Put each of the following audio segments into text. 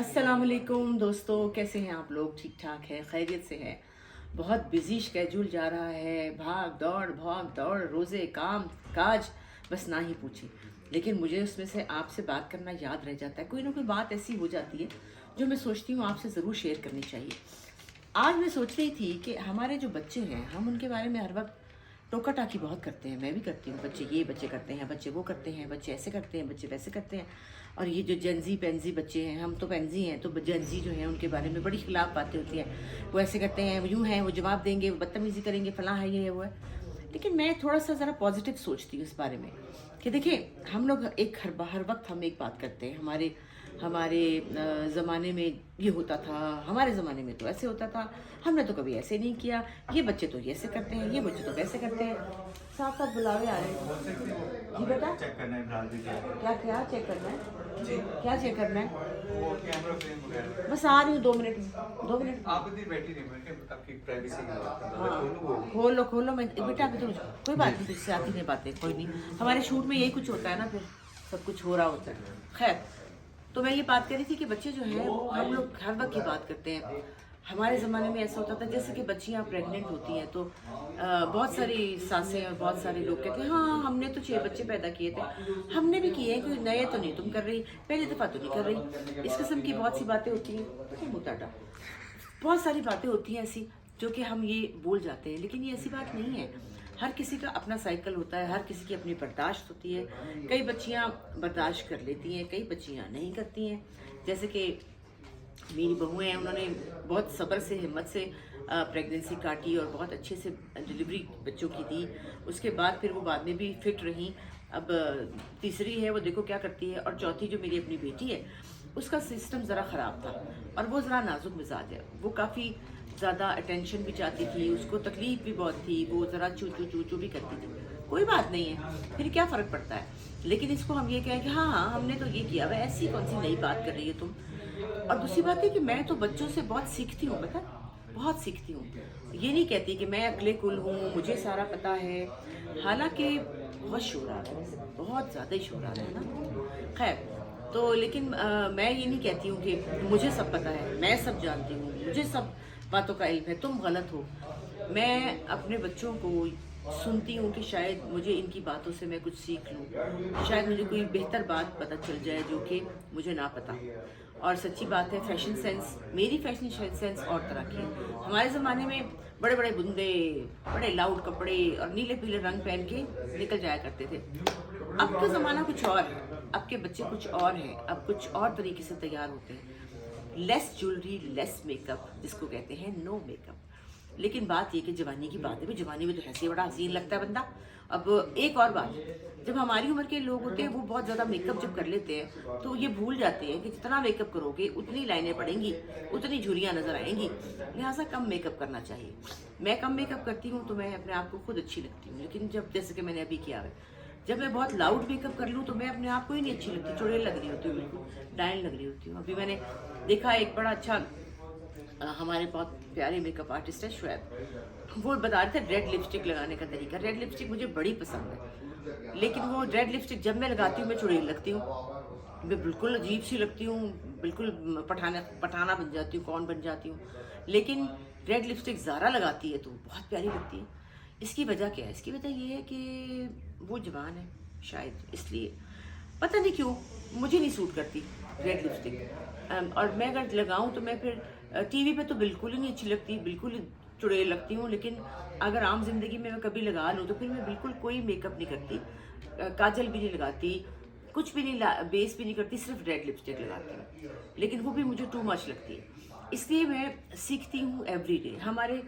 अस्सलामुअलैकुम दोस्तों, कैसे हैं आप लोग? ठीक ठाक है, खैरियत से है। बहुत बिजी शेड्यूल जा रहा है, भाग दौड़, रोज़े काम काज, बस ना ही पूछे। लेकिन मुझे उसमें से आपसे बात करना याद रह जाता है। कोई ना कोई बात ऐसी हो जाती है जो मैं सोचती हूँ आपसे ज़रूर शेयर करनी चाहिए। आज मैं सोच रही थी कि हमारे जो बच्चे हैं, हम उनके बारे में हर वक्त टोका टाकी बहुत करते हैं। मैं भी करती हूँ, बच्चे ये बच्चे करते हैं, बच्चे वो करते हैं, बच्चे ऐसे करते हैं, बच्चे वैसे करते हैं। और ये जो जेनजी पेंजी बच्चे हैं, हम तो पेंजी हैं, तो जेनजी जो हैं उनके बारे में बड़ी खिलाफ बातें होती हैं। वो ऐसे करते हैं, वो यूँ हैं, वो जवाब देंगे, वो बदतमीज़ी करेंगे, फलां है, ये है, वो है। लेकिन मैं थोड़ा सा ज़रा पॉजिटिव सोचती हूँ इस बारे में कि देखिए, हम लोग एक हर वक्त हम एक बात करते हैं। हमारे हमारे ज़माने में ये होता था, हमारे ज़माने में तो ऐसे होता था, हमने तो कभी ऐसे नहीं किया, ये बच्चे तो ऐसे करते हैं, ये बच्चे तो वैसे करते हैं। साथ साथ बुलावे आ रहे हैं। जी बेटा, चेक करना है ब्राउज़र पे। क्या क्या चेक करना है? जी, क्या चेक करना है? वो कैमरा फ्रेम वगैरह। बस आ रही हूँ, 2 मिनट में, 2 मिनट में। आप इधर बैठी रहिए, मैं क्या आपकी प्राइवेसी की बात कर रहा था। हाँ, खोलूँ वो? खोलो खोलो। मैं बेटा अभी तो कोई बात नहीं, तुझसे आती नहीं बातें, कोई नहीं। हमारे शूट में यही कुछ होता है ना, फिर सब कुछ हो रहा होता है। खैर, तो मैं ये बात कर रही थी कि बच्चे जो हैं वो हम लोग हर वक्त की बात करते हैं। हमारे ज़माने में ऐसा होता था, जैसे कि बच्चियाँ प्रेग्नेंट होती हैं तो बहुत सारी सासें और बहुत सारे लोग कहते हैं हाँ हमने तो 6 बच्चे पैदा किए थे। हमने भी किए हैं, कोई नए तो नहीं तुम कर रही, पहली दफ़ा तो नहीं कर रही। इस किस्म की बहुत सी बातें होती हैं। तो मुताटा बहुत सारी बातें होती हैं ऐसी जो कि हम ये बोल जाते हैं, लेकिन ये ऐसी बात नहीं है। हर किसी का अपना साइकिल होता है, हर किसी की अपनी बर्दाश्त होती है। कई बच्चियां बर्दाश्त कर लेती हैं, कई बच्चियां नहीं करती हैं। जैसे कि मेरी बहुएं हैं, उन्होंने बहुत सब्र से, हिम्मत से प्रेगनेंसी काटी और बहुत अच्छे से डिलीवरी बच्चों की दी। उसके बाद फिर वो बाद में भी फिट रहीं। अब तीसरी है, वो देखो क्या करती है। और चौथी जो मेरी अपनी बेटी है, उसका सिस्टम ज़रा ख़राब था और वो ज़रा नाजुक मिजाज है। वो काफ़ी ज़्यादा अटेंशन भी चाहती थी, उसको तकलीफ़ भी बहुत थी, वो ज़रा चू चू चू चू भी करती थी। कोई बात नहीं है, फिर क्या फ़र्क पड़ता है। लेकिन इसको हम ये कहें कि हाँ हाँ हमने तो ये किया, वह ऐसी कौन सी नई बात कर रही है तुम। और दूसरी बात है कि मैं तो बच्चों से बहुत सीखती हूँ, पता है? बहुत सीखती हूँ। ये नहीं कहती कि मैं अक्ले कुल हूँ, मुझे सारा पता है। हालाँकि बहुत शोर आ रहा है, वैसे बहुत ज़्यादा ही शोर आ रहा है ना। खैर, तो लेकिन मैं ये नहीं कहती हूँ कि मुझे सब पता है, मैं सब जानती हूँ, मुझे सब बातों का इल्म है, तुम गलत हो। मैं अपने बच्चों को सुनती हूँ कि शायद मुझे इनकी बातों से मैं कुछ सीख लूँ, शायद मुझे कोई बेहतर बात पता चल जाए जो कि मुझे ना पता। और सच्ची बात है, फैशन सेंस, मेरी फैशन सेंस और तरह की है। हमारे ज़माने में बड़े बड़े बुंदे, बड़े लाउड कपड़े और नीले पीले रंग पहन के निकल जाया करते थे। अब का ज़माना कुछ और है, अब के बच्चे कुछ और हैं, अब कुछ और तरीके से तैयार होते हैं। लेस ज्वेलरी, लेस मेकअप, जिसको कहते हैं नो मेकअप। लेकिन बात ये कि जवानी की बात है, भाई जवानी में तो ऐसे बड़ा हसीन लगता है बंदा। अब एक और बात, जब हमारी उम्र के लोग होते हैं वो बहुत ज़्यादा मेकअप जब कर लेते हैं तो ये भूल जाते हैं कि जितना मेकअप करोगे उतनी लाइनें पड़ेंगी, उतनी झुर्रियाँ नज़र आएंगी। लिहाजा कम मेकअप करना चाहिए। मैं कम मेकअप करती हूँ तो मैं अपने आप को खुद अच्छी लगती हूँ, लेकिन जब जैसे कि मैंने अभी किया है, जब मैं बहुत लाउड मेकअप कर लूँ तो मैं अपने आप को ही नहीं अच्छी लगती, चुड़ैल लग रही होती हूँ, बिल्कुल डायन लग रही होती हूँ। अभी मैंने देखा एक बड़ा अच्छा हमारे बहुत प्यारे मेकअप आर्टिस्ट है शुएब, वो बता रहे थे रेड लिपस्टिक लगाने का तरीका। रेड लिपस्टिक मुझे बड़ी पसंद है, लेकिन वो रेड लिपस्टिक जब मैं लगाती हूँ मैं चुड़ैल लगती हूँ, मैं बिल्कुल अजीब सी लगती हूँ, बिल्कुल पठाना पठाना बन जाती हूँ, कौन बन जाती हूँ। लेकिन रेड लिपस्टिक ज़ारा लगाती है तो बहुत प्यारी लगती है। इसकी वजह क्या है? इसकी वजह ये है कि वो जवान है, शायद इसलिए, पता नहीं क्यों मुझे नहीं सूट करती रेड लिपस्टिक। और मैं अगर लगाऊं तो मैं फिर टीवी पे तो बिल्कुल ही नहीं अच्छी लगती, बिल्कुल ही चुड़ैल लगती हूँ। लेकिन अगर आम जिंदगी में मैं कभी लगा लूँ तो फिर मैं बिल्कुल कोई मेकअप नहीं करती, काजल भी नहीं लगाती, कुछ भी नहीं, बेस भी नहीं करती, सिर्फ रेड लिपस्टिक लगाती हूँ। लेकिन वो भी मुझे टू मच लगती है, इसलिए मैं सीखती हूँ एवरीडे। हमारे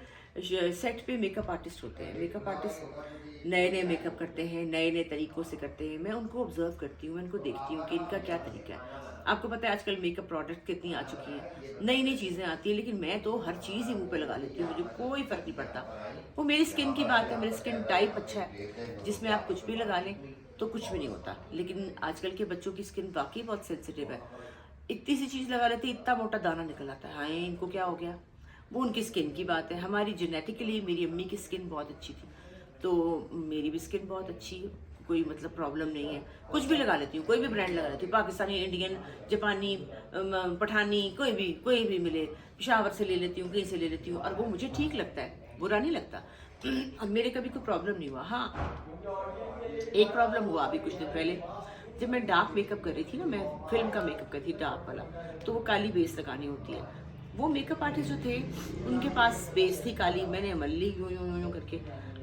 सेट पे मेकअप आर्टिस्ट होते हैं, मेकअप आर्टिस्ट नए नए मेकअप करते हैं, नए नए तरीक़ों से करते हैं। मैं उनको ऑब्जर्व करती हूँ, मैं उनको देखती हूँ कि इनका क्या तरीका है। आपको पता है आजकल मेकअप प्रोडक्ट कितनी आ चुकी हैं, नई नई चीज़ें आती हैं, लेकिन मैं तो हर चीज़ ही मुंह पे लगा लेती हूँ, मुझे कोई फ़र्क नहीं पड़ता। वो मेरी स्किन की बात है, मेरा स्किन टाइप अच्छा है, जिसमें आप कुछ भी लगा लें तो कुछ भी नहीं होता। लेकिन आजकल के बच्चों की स्किन वाकई बहुत सेंसिटिव है। इतनी सी चीज़ लगा लेते इतना मोटा दाना निकल आता है, हाँ इनको क्या हो गया। वो उनकी स्किन की बात है। हमारी जेनेटिकली मेरी अम्मी की स्किन बहुत अच्छी थी, तो मेरी भी स्किन बहुत अच्छी कोई मतलब प्रॉब्लम नहीं है, कुछ भी लगा लेती हूँ, कोई भी ब्रांड लगा लेती हूँ, पाकिस्तानी, इंडियन, जापानी, पठानी, कोई भी मिले, पेशावर से ले लेती हूँ, कहीं से ले लेती हूँ, और वो मुझे ठीक लगता है, बुरा नहीं लगता। अब मेरे कभी कोई प्रॉब्लम नहीं हुआ। हाँ, एक प्रॉब्लम हुआ अभी कुछ दिन पहले, जब मैं डार्क मेकअप कर रही थी ना, मैं फिल्म का मेकअप कर रही थी डार्क वाला, तो वो काली बेस लगानी होती है। वो मेकअप आर्टिस्ट जो थे उनके पास बेस थी काली, मैंने मल ली यूं यूं यूं करके।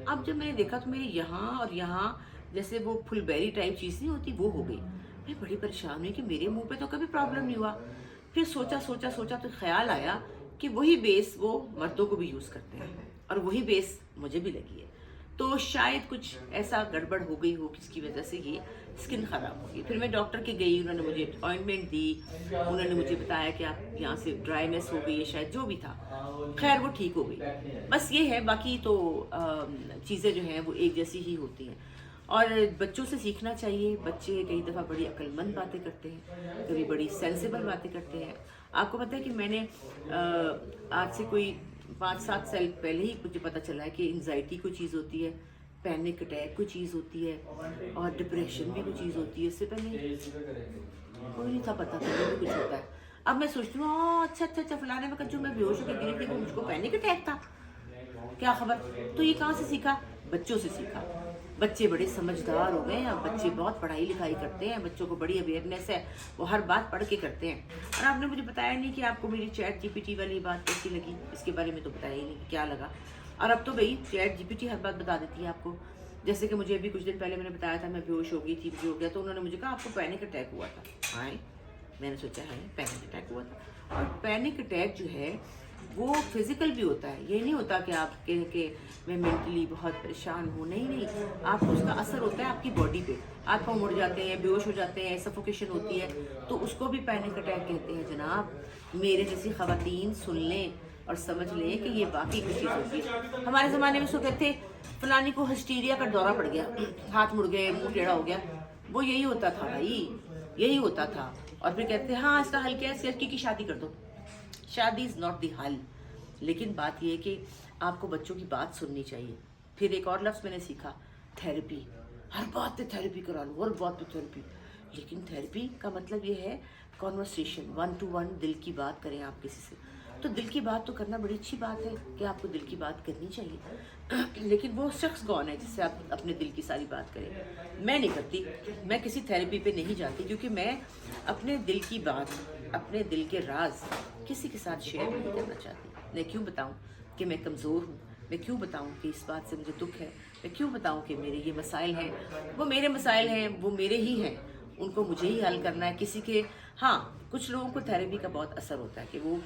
अब जब मैंने देखा तो मेरे यहाँ और यहाँ जैसे वो फुलबेरी टाइप चीज़ नहीं होती, वो हो गई। मैं बड़ी परेशान हुई कि मेरे मुंह पे तो कभी प्रॉब्लम नहीं हुआ। फिर सोचा तो ख्याल आया कि वही बेस वो मर्दों को भी यूज़ करते हैं और वही बेस मुझे भी लगी है, तो शायद कुछ ऐसा गड़बड़ हो गई हो जिसकी वजह से ये स्किन ख़राब हो गई। फिर मैं डॉक्टर के गई, उन्होंने मुझे ऑइंटमेंट दी, उन्होंने मुझे बताया कि आप यहाँ से ड्राइनेस हो गई है शायद, जो भी था, खैर वो ठीक हो गई। बस ये है, बाकी तो चीज़ें जो हैं वो एक जैसी ही होती हैं। और बच्चों से सीखना चाहिए। बच्चे कई दफ़ा बड़ी अक्लमंद बातें करते हैं, कभी बड़ी सेंसिबल बातें करते हैं। आपको पता है कि मैंने आज से कोई 5-7 साल पहले ही मुझे पता चला है कि एंजाइटी कोई चीज़ होती है, पैनिक अटैक कोई चीज़ होती है, और डिप्रेशन भी कोई चीज़ होती है। इससे पहले कोई नहीं था पता था कि कुछ होता है। अब मैं सोचती हूँ अच्छा फलाने वक्त जो मैं बेहोश होकर गिरी थी वो मुझको पैनिक अटैक था, क्या खबर। तो ये कहाँ से सीखा? बच्चों से सीखा। बच्चे बड़े समझदार हो गए हैं, अब बच्चे बहुत पढ़ाई लिखाई करते हैं, बच्चों को बड़ी अवेयरनेस है, वो हर बात पढ़ के करते हैं। और आपने मुझे बताया नहीं कि आपको मेरी चैट जीपीटी वाली बात कैसी लगी, इसके बारे में तो बताया ही नहीं क्या लगा। और अब तो भाई चैट जीपीटी हर बात बता देती है आपको। जैसे कि मुझे अभी कुछ दिन पहले मैंने बताया था मैं बेहोश हो गई थी, हो गया, तो उन्होंने मुझे कहा आपको पैनिक अटैक हुआ था। आए, मैंने सोचा है पैनिक अटैक हुआ था। और पैनिक अटैक जो है वो फिजिकल भी होता है, ये नहीं होता कि आप कह के मैं मेंटली बहुत परेशान हूँ, नहीं, आपको उसका असर होता है आपकी बॉडी पे, हाथ पाँव मुड़ जाते हैं, बेहोश हो जाते हैं, सफोकेशन होती है, तो उसको भी पैनिक अटैक कहते हैं जनाब। मेरे जैसी खवातीन सुन लें और समझ लें कि ये वाकई कुछ चीज़ होती है। हमारे ज़माने में उसको कहते फलानी को हिस्टीरिया का दौरा पड़ गया, हाथ मुड़ गए, मुँह टेढ़ा हो गया, वो यही होता था भाई, यही होता था। और फिर कहते हैं हाँ इसका हल क्या है, लड़की की शादी कर दो। शादी इज़ नॉट दी हल, लेकिन बात यह है कि आपको बच्चों की बात सुननी चाहिए। फिर एक और लफ्ज़ मैंने सीखा, थेरेपी। हर बात पे थेरेपी करा लो, हर बात पे थेरेपी। लेकिन थेरेपी का मतलब ये है कॉन्वर्सेशन, 1 to 1 दिल की बात करें आप किसी से। तो दिल की बात तो करना बड़ी अच्छी बात है कि आपको दिल की बात करनी चाहिए, लेकिन वो शख्स कौन है जिससे आप अपने दिल की सारी बात करें? मैं नहीं करती, मैं किसी थेरेपी पे नहीं जाती, क्योंकि मैं अपने दिल की बात, अपने दिल के राज किसी के साथ शेयर नहीं करना चाहती। मैं क्यों बताऊं कि मैं कमज़ोर हूँ, मैं क्यों बताऊं कि इस बात से मुझे दुख है, मैं क्यों बताऊं कि मेरे ये मसाइल हैं, वो मेरे मसाइल हैं, वो मेरे ही हैं, उनको मुझे ही हल करना है किसी के। हाँ, कुछ लोगों को थेरेपी का बहुत असर होता है कि वो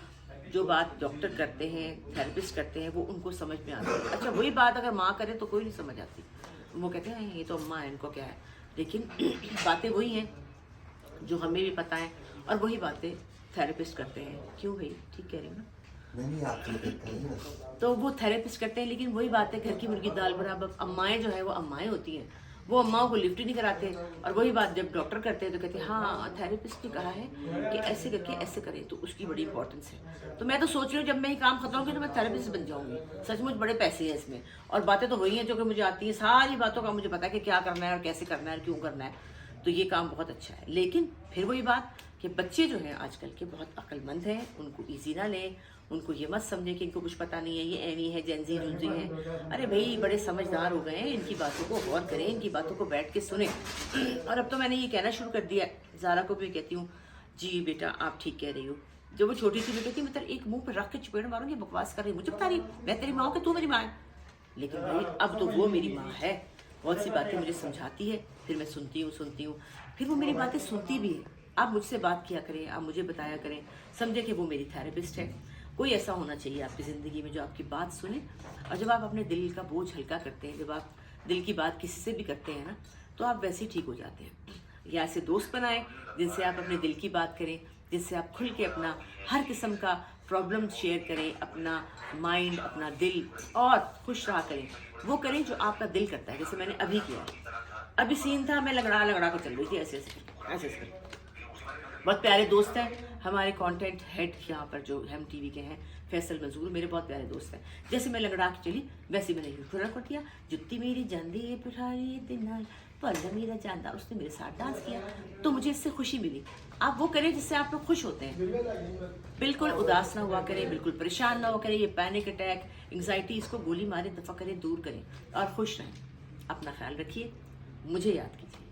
जो बात डॉक्टर करते हैं, थेरेपिस्ट करते हैं, वो उनको समझ में आती है। अच्छा, वही बात अगर माँ करे तो कोई नहीं समझ आती, वो कहते हैं ये तो अम्मा है, इनको क्या है। लेकिन बातें वही हैं जो हमें भी पता है, और वही बातें थेरेपिस्ट करते हैं। क्यों भाई, ठीक कह रही हूँ ना? तो वो थेरेपिस्ट करते हैं, लेकिन वही बातें घर की मुर्गी दाल बराबर। अम्माएँ जो है वो अम्माएँ होती हैं, वो अम्माओं को लिफ्ट ही नहीं कराते। और वही बात जब डॉक्टर करते हैं तो कहते हैं हाँ थेरेपिस्ट ने कहा है कि ऐसे करके ऐसे करें, तो उसकी बड़ी इंपॉर्टेंस है। तो मैं तो सोच रही हूँ जब मैं ये काम खत्म होगी तो मैं थेरेपिस्ट बन जाऊँगी। सचमुच बड़े पैसे हैं इसमें, और बातें तो वही हैं जो कि मुझे आती हैं, सारी बातों का मुझे पता है कि क्या करना है और कैसे करना है और क्यों करना है। तो ये काम बहुत अच्छा है। लेकिन फिर वही बात कि बच्चे जो हैं आजकल के बहुत अक्लमंद हैं, उनको ईजी ना लें, उनको ये मत समझे कि इनको कुछ पता नहीं है, ये एवी है, जेंजी रूंजी है। अरे भाई बड़े समझदार हो गए हैं, इनकी बातों को गौर करें, इनकी बातों को बैठ के सुने। और अब तो मैंने ये कहना शुरू कर दिया, ज़ारा को भी कहती हूँ जी बेटा आप ठीक कह रही हो। जब वो छोटी थी मैं कहती मतलब एक मुंह पर रख के चपेड़ मारूंगी, बकवास कर रही, मुझे बता रही मैं तेरी माँ हूँ कि तू मेरी माँ है। लेकिन भाई अब तो वो मेरी माँ है, बहुत सी बातें मुझे समझाती है, फिर मैं सुनती हूँ, फिर वो मेरी बातें सुनती भी है। आप मुझसे बात किया करें, आप मुझे बताया करें, समझे कि वो मेरी थेरेपिस्ट है। कोई ऐसा होना चाहिए आपकी ज़िंदगी में जो आपकी बात सुने। और जब आप अपने दिल का बोझ हल्का करते हैं, जब आप दिल की बात किसी से भी करते हैं ना, तो आप वैसे ही ठीक हो जाते हैं। या ऐसे दोस्त बनाएं जिनसे आप अपने दिल की बात करें, जिससे आप खुल के अपना हर किस्म का प्रॉब्लम शेयर करें, अपना माइंड, अपना दिल, और खुश रहा करें। वो करें जो आपका दिल करता है, जैसे मैंने अभी किया है। अभी सीन था, मैं लगड़ा कर चल रही थी ऐसे ऐसे। बहुत प्यारे दोस्त हैं हमारे कंटेंट हेड यहाँ पर जो हम टीवी के हैं, फैसल मंजूर, मेरे बहुत प्यारे दोस्त हैं। जैसे मैं लगड़ा के चली वैसे मैंने यूँ कर दिया, जुत्ती मेरी जांदी पिठारी दिन पर मेरा जानदार उसने मेरे साथ डांस किया तो मुझे इससे खुशी मिली। आप वो करें जिससे आप लोग खुश होते हैं। बिल्कुल उदास ना हुआ करें, बिल्कुल परेशान ना हुआ करें। ये पैनिक अटैक, एंग्जाइटी, इसको गोली मारे, दफ़ा करें, दूर करें और खुश रहें। अपना ख्याल रखिए, मुझे याद कीजिए।